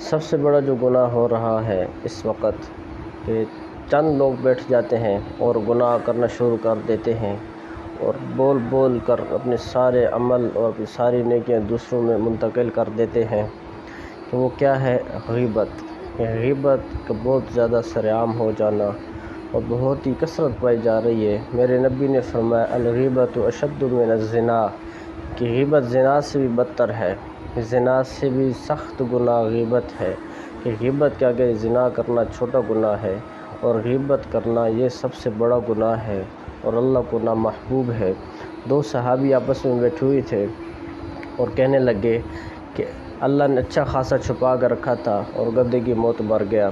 سب سے بڑا جو گناہ ہو رہا ہے اس وقت کہ چند لوگ بیٹھ جاتے ہیں اور گناہ کرنا شروع کر دیتے ہیں اور بول بول کر اپنے سارے عمل اور اپنی ساری نیکیاں دوسروں میں منتقل کر دیتے ہیں۔ کہ وہ کیا ہے؟ غیبت۔ غیبت کا بہت زیادہ سرعام ہو جانا اور بہت ہی کثرت پائی جا رہی ہے۔ میرے نبی نے فرمایا الغیبۃ اشد من الزنا، کہ غیبت زنا سے بھی بدتر ہے، زنا سے بھی سخت گناہ غیبت ہے۔ کہ غیبت کیا کہ زنا کرنا چھوٹا گناہ ہے اور غیبت کرنا یہ سب سے بڑا گناہ ہے اور اللہ کو نامحبوب ہے۔ دو صحابی آپس میں بیٹھے ہوئے تھے اور کہنے لگے کہ اللہ نے اچھا خاصا چھپا کر رکھا تھا اور گدھے کی موت مر گیا۔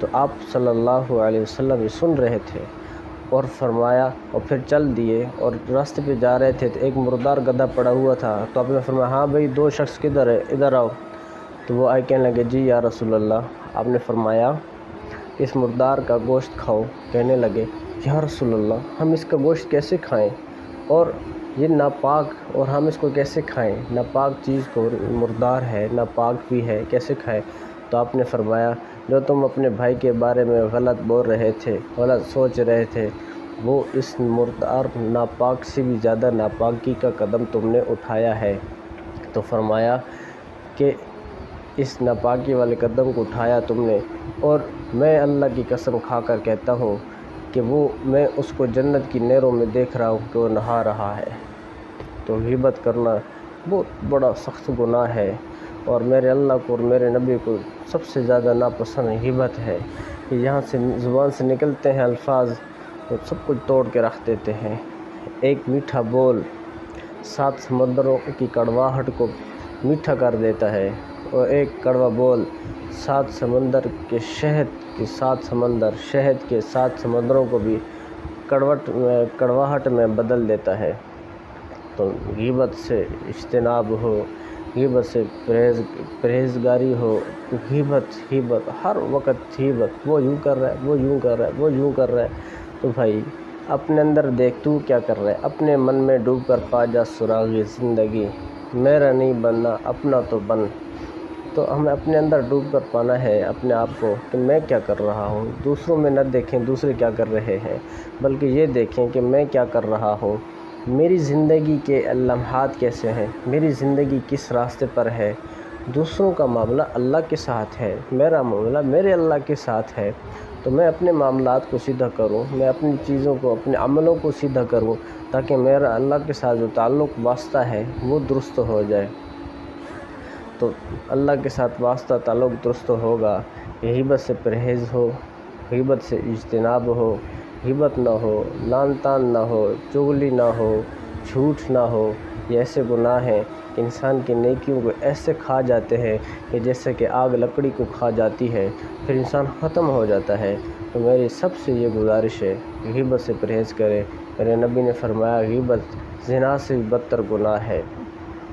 تو آپ صلی اللہ علیہ وسلم یہ سن رہے تھے اور فرمایا اور پھر چل دیے اور راستے پہ جا رہے تھے تو ایک مردار گدھا پڑا ہوا تھا۔ تو آپ نے فرمایا ہاں بھئی دو شخص کدھر ہے، ادھر آؤ۔ تو وہ آئے کہنے لگے جی یا رسول اللہ۔ آپ نے فرمایا اس مردار کا گوشت کھاؤ۔ کہنے لگے یا رسول اللہ ہم اس کا گوشت کیسے کھائیں، اور یہ ناپاک، اور ہم اس کو کیسے کھائیں؟ ناپاک چیز کو، مردار ہے، ناپاک بھی ہے، کیسے کھائیں؟ تو آپ نے فرمایا جو تم اپنے بھائی کے بارے میں غلط بول رہے تھے، غلط سوچ رہے تھے، وہ اس مردار ناپاک سے بھی زیادہ ناپاکی کا قدم تم نے اٹھایا ہے۔ تو فرمایا کہ اس ناپاکی والے قدم کو اٹھایا تم نے، اور میں اللہ کی قسم کھا کر کہتا ہوں کہ میں اس کو جنت کی نہروں میں دیکھ رہا ہوں کہ وہ نہا رہا ہے۔ تو غیبت کرنا بہت بڑا سخت گناہ ہے اور میرے اللہ کو اور میرے نبی کو سب سے زیادہ ناپسند غیبت ہے کہ یہاں سے زبان سے نکلتے ہیں الفاظ اور سب کچھ توڑ کے رکھ دیتے ہیں۔ ایک میٹھا بول 7 سمندروں کی کڑواہٹ کو میٹھا کر دیتا ہے، اور ایک کڑوا بول 7 سمندر کے شہد کے 7 سمندروں کو بھی کڑواہٹ میں بدل دیتا ہے۔ تو غیبت سے اجتناب ہو، غیبت سے پرہیزگاری ہو۔ غیبت ہر وقت غیبت، وہ یوں کر رہا ہے، وہ یوں کر رہا ہے، وہ یوں کر رہا ہے۔ تو بھائی اپنے اندر دیکھ تو کیا کر رہا ہے، اپنے من میں ڈوب کر پا جا سراغِ زندگی، میرا نہیں بننا اپنا تو بن۔ تو ہمیں اپنے اندر ڈوب کر پانا ہے اپنے آپ کو کہ میں کیا کر رہا ہوں۔ دوسروں میں نہ دیکھیں دوسرے کیا کر رہے ہیں، بلکہ یہ دیکھیں کہ میں کیا کر رہا ہوں، میری زندگی کے لمحات کیسے ہیں، میری زندگی کس راستے پر ہے۔ دوسروں کا معاملہ اللہ کے ساتھ ہے، میرا معاملہ میرے اللہ کے ساتھ ہے۔ تو میں اپنے معاملات کو سیدھا کروں، میں اپنی چیزوں کو، اپنے عملوں کو سیدھا کروں، تاکہ میرا اللہ کے ساتھ جو تعلق واسطہ ہے وہ درست ہو جائے۔ تو اللہ کے ساتھ واسطہ تعلق درست ہوگا، غیبت سے پرہیز ہو، غیبت سے اجتناب ہو، غیبت نہ ہو، لعن طعن نہ ہو، چغلی نہ ہو، جھوٹ نہ ہو۔ یہ ایسے گناہ ہیں کہ انسان کی نیکیوں کو ایسے کھا جاتے ہیں کہ جیسے کہ آگ لکڑی کو کھا جاتی ہے، پھر انسان ختم ہو جاتا ہے۔ تو میری سب سے یہ گزارش ہے غیبت سے پرہیز کرے۔ میرے نبی نے فرمایا غیبت زنا سے بھی بدتر گناہ ہے۔